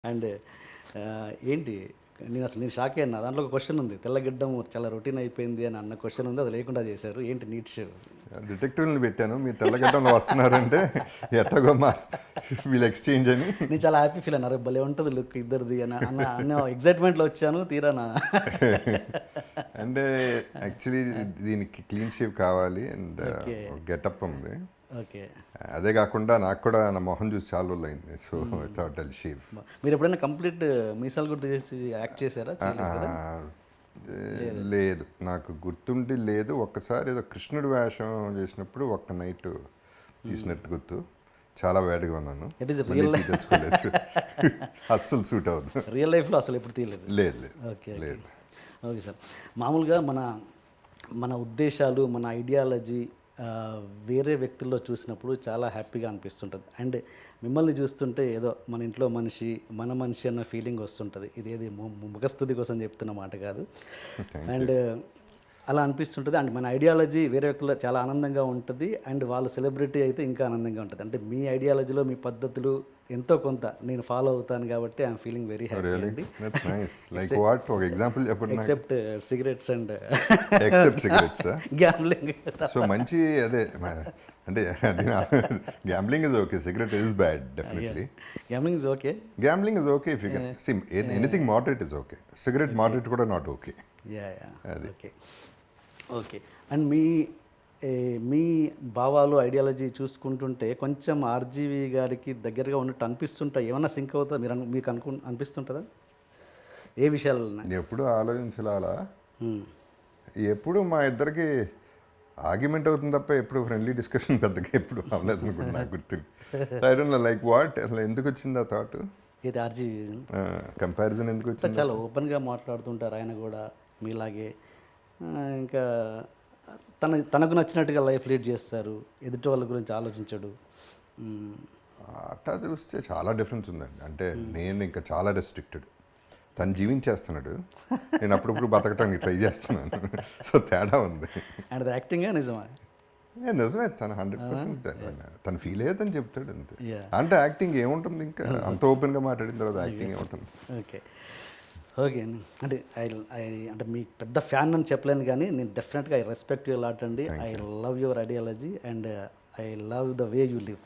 And ఏంటి నేను shock అయ్యాను. దాంట్లో ఒక క్వశ్చన్ ఉంది, తెల్లగిడ్డం చాలా రొటీన్ అయిపోయింది అని అన్న క్వశ్చన్ ఉంది, అది లేకుండా చేశారు. ఏంటి నీట్ షో? డిటెక్టివ్ని పెట్టాను, మీరు తెల్లగడ్డంలో వస్తున్నారంటే ఎట్టగో మా వీళ్ళు ఎక్స్చేంజ్ అని. నేను చాలా హ్యాపీ ఫీల్ అన్నారు, భలే ఉంటుంది లుక్ ఇద్దరిది అని అన్న ఎగ్జైట్మెంట్లో వచ్చాను. తీరానా అంటే యాక్చువల్లీ దీనికి క్లీన్ షేవ్ కావాలి అండ్ గెటప్ ఉంది. ఓకే, అదే కాకుండా నాకు కూడా నా మొహం చూసి చాలా రోజులు అయింది. So thought I'll shave. మీరు ఎప్పుడైనా కంప్లీట్ మీసాలు కూడా చేసి యాక్ట్ చేశారా? లేదు, నాకు గుర్తుండి లేదు. ఒక్కసారి ఏదో కృష్ణుడి వేషం చేసినప్పుడు ఒక్క నైట్ తీసినట్టు గుర్తు. చాలా వేడిగా ఉన్నాను, తెచ్చుకోలేదు. అస్సలు సూట్ అవ్వదు. రియల్ లైఫ్లో అసలు ఎప్పుడు తీయలేదు? లేదు లేదు. ఓకే లేదు. ఓకే సార్, మామూలుగా మన ఉద్దేశాలు, మన ఐడియాలజీ వేరే వ్యక్తుల్లో చూసినప్పుడు చాలా హ్యాపీగా అనిపిస్తుంటుంది. అండ్ మిమ్మల్ని చూస్తుంటే ఏదో మన ఇంట్లో మనిషి, మన మనిషి అన్న ఫీలింగ్ వస్తుంటుంది. ఇదేది ముఖస్థుతి కోసం చెప్తున్న మాట కాదు. అండ్ అలా అనిపిస్తుంటుంది. అండ్ మన ఐడియాలజీ వేరే వ్యక్తుల్లో చాలా ఆనందంగా ఉంటుంది. అండ్ వాళ్ళ సెలబ్రిటీ అయితే ఇంకా ఆనందంగా ఉంటుంది. అంటే మీ ఐడియాలజీలో మీ పద్ధతులు ఎంతో కొంత నేను ఫాలో అవుతాను కాబట్టి ఐఎమ్ ఫీలింగ్ వెరీ హ్యాపీ అండి. Except cigarettes and gambling. So మంచి అదే అంటే gambling is okay, cigarette is bad definitely. Gambling is okay, gambling is okay if you can see anything moderate is okay. Cigarette moderate కూడా not okay. Okay okay. And మీ భావాలు, ideology చూసుకుంటుంటే కొంచెం RGV గారికి దగ్గరగా ఉన్నట్టు అనిపిస్తుంటాయి. ఏమన్నా సింక్ అవుతా మీకు అనిపిస్తుంటుందా ఏ విషయాలు? ఎప్పుడు ఆలోచించాలా, ఎప్పుడు మా ఇద్దరికి ఆర్గ్యుమెంట్ అవుతుంది తప్ప ఎప్పుడు ఫ్రెండ్లీ డిస్కషన్ పెద్దగా ఎప్పుడు అవ్వలేదు అనుకుంటా. నాకు గుర్తుంది. I don't no like what, అసలు ఎందుకు వచ్చింది ఆ థాట్? ఇది ఆర్జీవి కంపారిజన్ ఎందుకు వచ్చింది? చాలా ఓపెన్గా మాట్లాడుతుంటారు ఆయన కూడా మీలాగే. ఇంకా తనకు నచ్చినట్టుగా లైఫ్ లీడ్ చేస్తారు, ఎదుటి వాళ్ళ గురించి ఆలోచించడు. అట్లా చూస్తే చాలా డిఫరెన్స్ ఉందండి. అంటే నేను ఇంకా చాలా రెస్ట్రిక్టెడ్, తను జీవించేస్తున్నాడు, నేను అప్పుడప్పుడు బతకటానికి ట్రై చేస్తున్నాను. సో తేడా ఉంది. అండ్ యాక్టింగ్ నిజమా? నిజమే, తను 100% తను ఫీల్ అయ్యేదని చెప్తాడు అంతే. అంటే యాక్టింగ్ ఏముంటుంది, ఇంకా అంత ఓపెన్గా మాట్లాడిన తర్వాత యాక్టింగ్ ఏముంటుంది. ఓకే ఓకే అండి. అంటే మీకు పెద్ద ఫ్యాన్ అని చెప్పలేను కానీ నేను డెఫినెట్గా ఐ రెస్పెక్ట్ యూ లాట్ అండి. I love your ideology and I love the way you live.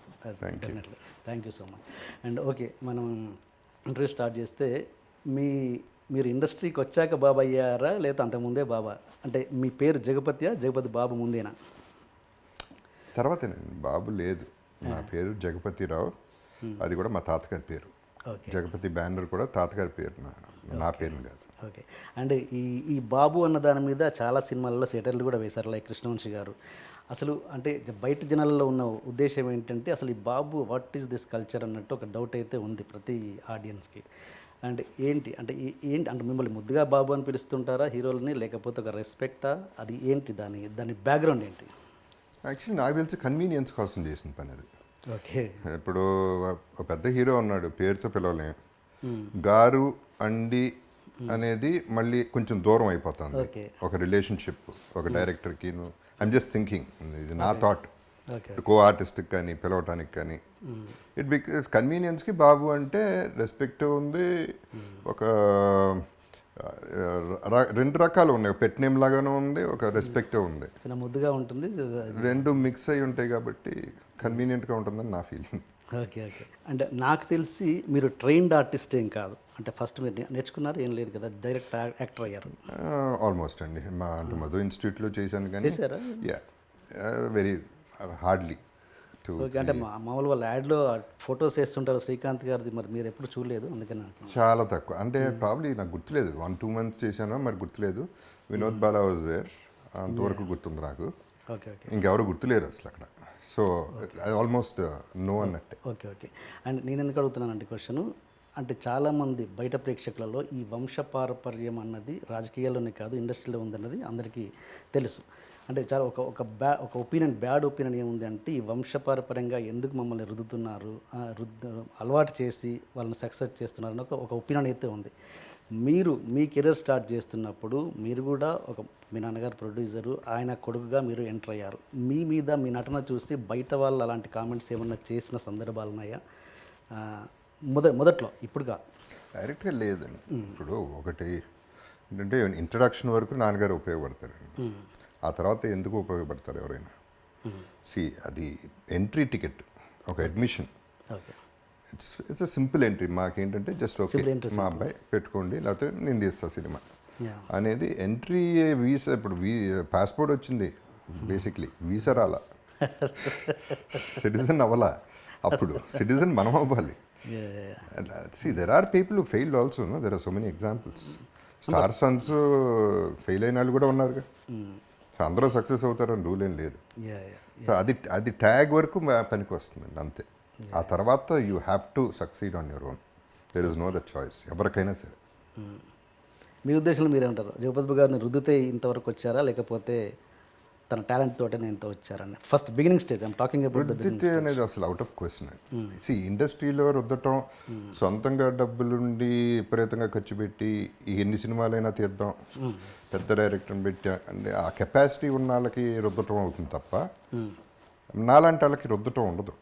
Definitely thank you so much. And okay, మనం ఇంటర్వ్యూ స్టార్ట్ చేస్తే మీరు ఇండస్ట్రీకి వచ్చాక బాబా అయ్యారా లేదా అంతకుముందే బాబా? అంటే మీ పేరు జగపతి బాబు ముందేనా? తర్వాతేనండి. బాబు లేదు, నా పేరు జగపతిరావు, అది కూడా మా తాతగారి పేరు. జగపతి బ్యానర్ కూడా తాతగారి పేరు, నా పేరు కాదు. ఓకే. అండ్ ఈ బాబు అన్న దాని మీద చాలా సినిమాలలో సెటర్లు కూడా వేశారు, లైక్ కృష్ణవంశీ గారు. అసలు అంటే బయట జనాల్లో ఉన్న ఉద్దేశం ఏంటంటే అసలు ఈ బాబు వాట్ ఈస్ దిస్ కల్చర్ అన్నట్టు ఒక డౌట్ అయితే ఉంది ప్రతి ఆడియన్స్కి. అండ్ ఏంటి అంటే మిమ్మల్ని ముద్దుగా బాబు అని పిలుస్తుంటారా హీరోలని, లేకపోతే ఒక రెస్పెక్టా? అది ఏంటి, దాని బ్యాక్గ్రౌండ్ ఏంటి? యాక్చువల్లీ నాకు తెలిసి కన్వీనియన్స్ కోసం చేసిన పని అది. ఓకే. ఇప్పుడు ఒక పెద్ద హీరో ఉన్నాడు, పేరుతో పిలవలేం. గారు అండి అనేది మళ్ళీ కొంచెం దూరం అయిపోతుంది ఒక రిలేషన్షిప్, ఒక డైరెక్టర్కి. ఐఎమ్ జస్ట్ థింకింగ్, ఇది నా థాట్. కో ఆర్టిస్ట్కి కానీ పిలవటానికి కానీ ఇట్ బికాస్ కన్వీనియన్స్కి బాబు అంటే రెస్పెక్ట్ ఉంది. ఒక రెండు రకాలు ఉన్నాయి, పెట్ నేమ్ లాగానే ఉంది, ఒక రెస్పెక్ట్ ఉంది, ముద్దుగా ఉంటుంది. రెండు మిక్స్ అయి ఉంటాయి కాబట్టి కన్వీనియంట్గా ఉంటుందని నా ఫీలింగ్. Okay okay. అంటే నాకు తెలిసి మీరు ట్రైన్డ్ ఆర్టిస్ట్ ఏం కాదు, అంటే ఫస్ట్ మీరు నేర్చుకున్నారు ఏం లేదు కదా, డైరెక్ట్ యాక్టర్ అయ్యారు? ఆల్మోస్ట్ అండి. అంటే మధు ఇన్స్టిట్యూట్లో చేశాను కానీ వెరీ హార్డ్లీ. ఓకే. అంటే మామూలు వాళ్ళ యాడ్లో ఫొటోస్ వేస్తుంటారు శ్రీకాంత్ గారిది, మరి మీరు ఎప్పుడు చూడలేదు అందుకని? చాలా తక్కువ, అంటే ప్రాబ్లీ నాకు గుర్తులేదు, 1-2 months చేశాను, మరి గుర్తులేదు. వినోద్ బాలా వాజ్ దేర్, అంతవరకు గుర్తుంది నాకు. Okay okay. ఇంకెవరు గుర్తులేరు అసలు అక్కడ. సో ఆల్మోస్ట్ నో అన్నట్టే. Okay okay. అండ్ నేను ఎందుకు అడుగుతున్నానంటే క్వశ్చన్, అంటే చాలామంది బయట ప్రేక్షకులలో ఈ వంశపారపర్యం అన్నది రాజకీయాల్లోనే కాదు ఇండస్ట్రీలో ఉందన్నది అందరికీ తెలుసు. అంటే చాలా ఒక ఒపీనియన్, బ్యాడ్ ఒపీనియన్ ఏముంది అంటే ఈ వంశపారపర్యంగా ఎందుకు మమ్మల్ని రుద్దుతున్నారు, అలవాటు చేసి వాళ్ళని సక్సెస్ చేస్తున్నారు అని ఒక ఒపీనియన్ అయితే ఉంది. మీ కెరీర్ స్టార్ట్ చేస్తున్నప్పుడు మీరు కూడా మీ నాన్నగారు ప్రొడ్యూసరు, ఆయన కొడుకుగా మీరు ఎంటర్ అయ్యారు. మీ మీద మీ నటన చూసి బయట వాళ్ళు అలాంటి కామెంట్స్ ఏమన్నా చేసిన సందర్భాలు ఉన్నాయా మొదట్లో? ఇప్పుడుగా డైరెక్ట్గా లేదండి. ఇప్పుడు ఒకటి ఏంటంటే ఇంట్రడక్షన్ వరకు నాన్నగారు ఉపయోగపడతారండి. ఆ తర్వాత ఎందుకు ఉపయోగపడతారు ఎవరైనా? అది ఎంట్రీ టికెట్, ఒక admission. Okay. It's a simple entry. మాకేంటంటే జస్ట్ ఓకే Simple entry, మా అబ్బాయి పెట్టుకోండి, లేకపోతే నేను తీస్తా సినిమా యా. అనేది ఎంట్రీ. వీసా ఇప్పుడు పాస్పోర్ట్ వచ్చింది, బేసిక్లీ వీసా రాలా, సిటిజన్ అవ్వాలా. అప్పుడు సిటిజన్ మనం అవ్వాలి. See, there are people who failed also, no? There are so many examples. Star Sons fail అయిన వాళ్ళు కూడా ఉన్నారుగా. సో అందరూ సక్సెస్ అవుతారని రూల్ ఏం లేదు. సో అది ట్యాగ్ వరకు పనికి వస్తుందండి, అంతే. ఆ తర్వాత you have to succeed on your own. There is know that choice, ఎవరికైనా సరే. మీ ఉద్దేశంలో మీరేమంటారు? జగపతి గారిని రుద్దితే ఇంతవరకు వచ్చారా, లేకపోతే తన టాలెంట్ తోటనే ఇంత వచ్చారని? First beginning stage I'm talking about the beginning రుద్దితే అనేది అసలు అవుట్ ఆఫ్ క్వశ్చన్ అండి. ఇండస్ట్రీలో రుద్దటం, సొంతంగా డబ్బులుండి విపరీతంగా ఖర్చు పెట్టి ఎన్ని సినిమాలైనా తీద్దాం, పెద్ద డైరెక్టర్ని పెట్టి అంటే ఆ కెపాసిటీ ఉన్న వాళ్ళకి రుద్దటం అవుతుంది తప్ప నాలాంటి వాళ్ళకి రుద్దటం ఉండదు.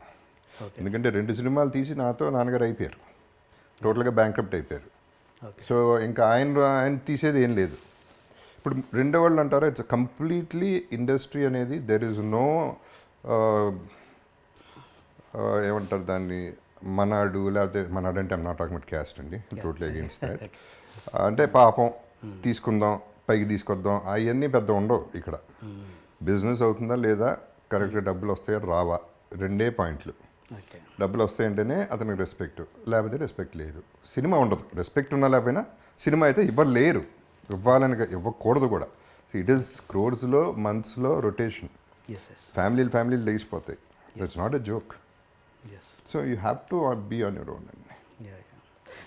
ఎందుకంటే 2 సినిమాలు తీసి నాతో నాన్నగారు అయిపోయారు, టోటల్గా బ్యాంక్రప్ట్ అయిపోయారు. సో ఇంకా ఆయన తీసేది ఏం లేదు. ఇప్పుడు రెండో వాళ్ళు అంటారా, ఇట్స్ కంప్లీట్లీ ఇండస్ట్రీ అనేది దెర్ ఇస్ నో ఏమంటారు దాన్ని, మనాడు లేకపోతే మనాడు అంటే I'm not talking about caste అండి, టోటలీ అగెయిన్స్ట్ దట్. అంటే పాపం తీసుకుందాం, పైకి తీసుకొద్దాం, అవన్నీ పెద్ద ఉండవు ఇక్కడ. బిజినెస్ అవుతుందా లేదా, కరెక్ట్గా డబ్బులు వస్తాయా రావా, 2 పాయింట్లు. డబ్బులు వస్తాయంటేనే అతనికి రెస్పెక్ట్, లేకపోతే రెస్పెక్ట్ లేదు. సినిమా ఉండదు, రెస్పెక్ట్ ఉన్నా లేకపోయినా. సినిమా అయితే ఇవ్వలేరు, ఇవ్వకూడదు కూడా. ఇట్ ఈస్ క్రోర్స్లో మంత్స్లో రొటేషన్, ఫ్యామిలీలు లేచిపోతాయి. That's not a joke. So you have to be on your own అండి.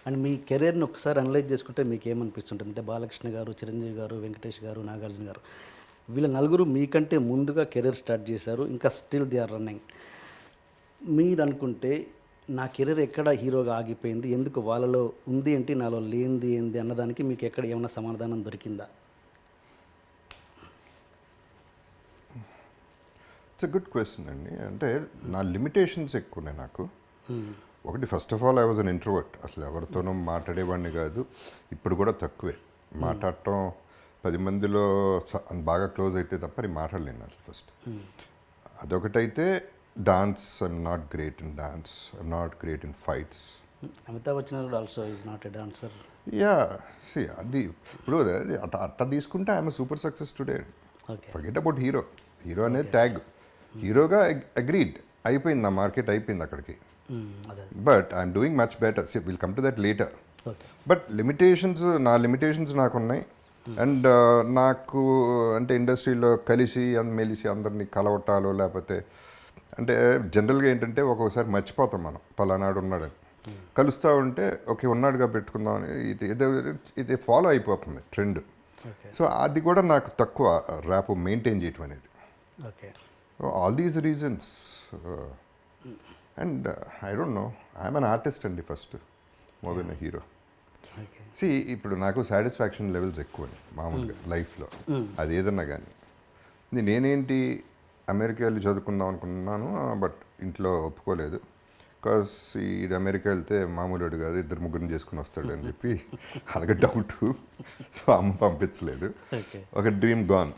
అండ్ మీ కెరీర్ని ఒకసారి అనలైజ్ చేసుకుంటే మీకు ఏమనిపిస్తుంటుంది? అంటే బాలకృష్ణ గారు, చిరంజీవి గారు, వెంకటేష్ గారు, నాగార్జున గారు, వీళ్ళ నలుగురు మీకంటే ముందుగా కెరీర్ స్టార్ట్ చేశారు, ఇంకా స్టిల్ దే ఆర్ రన్నింగ్. మీరు అనుకుంటే నా కెరీర్ ఎక్కడ హీరోగా ఆగిపోయింది, ఎందుకు వాళ్ళలో ఉంది ఏంటి, నాలో లేనిది ఏంటి అన్నదానికి మీకు ఎక్కడ ఏమైనా సమాధానం దొరికిందా? ఇట్స్ ఎ గుడ్ క్వశ్చన్ అండి. అంటే నా లిమిటేషన్స్ ఎక్కువనే నాకు. ఒకటి, first of all I was an introvert. అసలు ఎవరితోనూ మాట్లాడేవాడిని కాదు, ఇప్పుడు కూడా తక్కువే మాట్లాడటం. 10 మందిలో బాగా క్లోజ్ అయితే తప్ప నేను మాట్లాడలేను అసలు ఫస్ట్. అదొకటైతే. Dance, I'm not great in dance, I'm not great in fights. Amitabh Bachchan also is not a dancer. Yeah, అది ఇప్పుడు అట్లా తీసుకుంటే I'm super success today. Forget about hero. Hero అనేది ట్యాగ్. హీరోగా అగ్రీడ్ అయిపోయింది, నా మార్కెట్ అయిపోయింది అక్కడికి. But I'm doing much better. Will come to that later. But నా లిమిటేషన్స్ నాకున్నాయి. అండ్ నాకు అంటే ఇండస్ట్రీలో కలిసి మెలిసి అందరినీ కలవటాలు, లేకపోతే అంటే జనరల్గా ఏంటంటే ఒక్కొక్కసారి మర్చిపోతాం మనం, పలానాడు ఉన్నాడని. కలుస్తూ ఉంటే ఓకే ఉన్నాడుగా పెట్టుకుందాం అని ఇది ఫాలో అయిపోతుంది ట్రెండ్. సో అది కూడా నాకు తక్కువ ర్యాప్ మెయింటైన్ చేయటం అనేది. All these reasons. And I don't know, I'm an artist అండి first, more than a hero. ఇప్పుడు నాకు సాటిస్ఫాక్షన్ లెవెల్స్ ఎక్కువ అండి మామూలుగా లైఫ్లో, అది ఏదన్నా కానీ. నేనేంటి అమెరికా వెళ్ళి చదువుకుందాం అనుకున్నాను, బట్ ఇంట్లో ఒప్పుకోలేదు. బికాస్ అమెరికా వెళ్తే మామూలుడు కాదు, 2-3 చేసుకుని వస్తాడు అని చెప్పి అలాగే డౌట్. సో అమ్మ పంపించలేదు. ఒక డ్రీమ్ గాన్.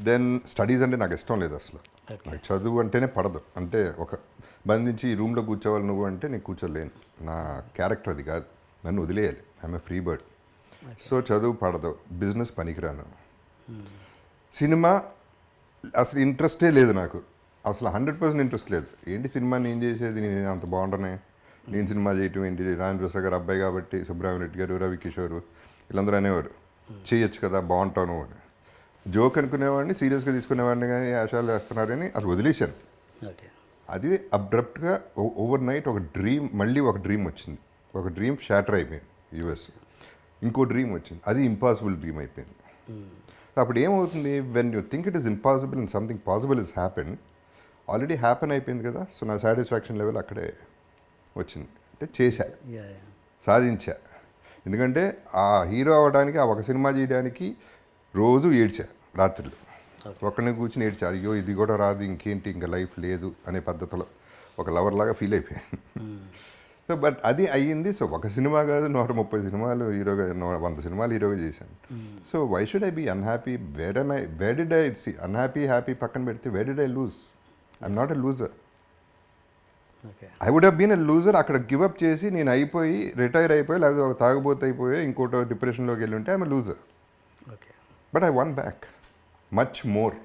దెన్ స్టడీస్ అంటే నాకు ఇష్టం లేదు అసలు. నాకు చదువు అంటేనే పడదు. అంటే ఒక బంధించి ఈ రూమ్లో కూర్చోవాలి నువ్వు అంటే నేను కూర్చోలేను, నా క్యారెక్టర్ అది కాదు, నన్ను వదిలేయాలి. I'm a free bird. So చదువు పడదు, బిజినెస్ పనికిరాను, సినిమా అసలు ఇంట్రెస్టే లేదు నాకు, అసలు 100% ఇంట్రెస్ట్ లేదు. ఏంటి సినిమా నేను చేసేది, నేను అంత బాగుండనే, నేను సినిమా చేయటం ఏంటి, రాజేంద్ర ప్రసాద్ గారు అబ్బాయి కాబట్టి, సుబ్రహ్మణ్యం రెడ్డి గారు, రవికిషోర్ వీళ్ళందరూ అనేవారు చేయొచ్చు కదా బాగుంటాను అని. జోక్ అనుకునేవాడిని, సీరియస్గా తీసుకునేవాడిని, కానీ ఆశాలు వేస్తున్నారని అసలు వదిలేశాను. అది అబ్రప్ట్గా ఓవర్ నైట్ మళ్ళీ ఒక డ్రీమ్ వచ్చింది. ఒక డ్రీమ్ షాటర్ అయిపోయింది యూఎస్. ఇంకో డ్రీమ్ వచ్చింది, అది ఇంపాసిబుల్ డ్రీమ్ అయిపోయింది. అప్పుడు ఏమవుతుంది, when you think it is impossible and something possible is happen, already happen అయిపోయింది కదా. సో నా సాటిస్ఫాక్షన్ లెవెల్ అక్కడే వచ్చింది. అంటే చేశా, సాధించా. ఎందుకంటే ఆ హీరో అవ్వడానికి, ఆ ఒక సినిమా చేయడానికి రోజు ఏడ్చా రాత్రులు. ఒక్కడిని కూర్చుని ఏడ్చా, అయ్యో ఇది కూడా రాదు, ఇంకేంటి ఇంకా లైఫ్ లేదు అనే పద్ధతిలో ఒక లవర్ లాగా ఫీల్ అయిపోయాను. సో సో బట్ అది అయ్యింది. సో ఒక సినిమా కాదు, 130 సినిమాలు హీరోగా, 100 సినిమాలు హీరోగా చేశాను. So why should I be unhappy? Where did I see unhappy happy పక్కన పెడితే where did I lose? I'm not a loser. Okay. I would have been a loser. అక్కడ గివప్ చేసి నేను అయిపోయి రిటైర్ అయిపోయి, లేకపోతే ఒక తాగుబోతు అయిపోయి ఇంకోటో డిప్రెషన్లోకి వెళ్ళి ఉంటే I'm a loser. Okay. But I one back much more.